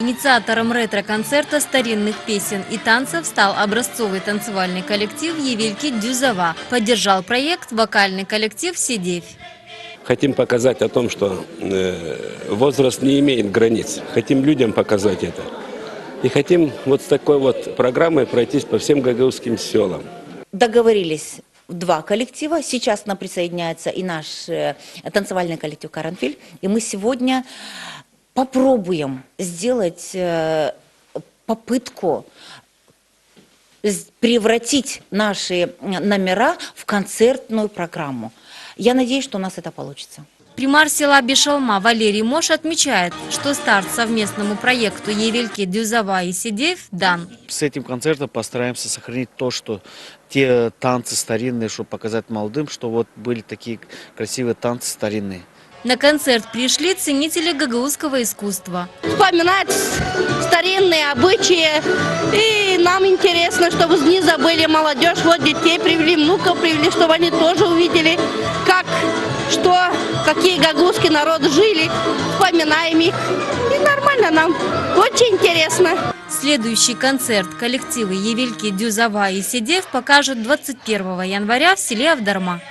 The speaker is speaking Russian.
Инициатором ретро-концерта старинных песен и танцев стал образцовый танцевальный коллектив «Евельки Дюзова». Поддержал проект вокальный коллектив «Сидевь». Хотим показать о том, что возраст не имеет границ. Хотим людям показать это. И хотим вот с такой вот программой пройтись по всем гагаузским селам. Договорились два коллектива. Сейчас к нам присоединяется и наш танцевальный коллектив «Каранфиль». И мы сегодня попробуем сделать попытку превратить наши номера в концертную программу. Я надеюсь, что у нас это получится. Примар села Бешалма Валерий Мош отмечает, что старт совместному проекту «Евельки Дюзова» и «Сидевь» дан. С этим концертом постараемся сохранить то, что те танцы старинные, чтобы показать молодым, что вот были такие красивые танцы старинные. На концерт пришли ценители гагаузского искусства. Вспоминать старинные обычаи. И нам интересно, чтобы не забыли молодежь. Вот детей привели, внуков привели, чтобы они тоже увидели, какие гагаузские народы жили. Вспоминаем их. И нормально нам. Очень интересно. Следующий концерт коллективы «Евельки Дюзова» и «Сидевь» покажут 21 января в селе Авдарма.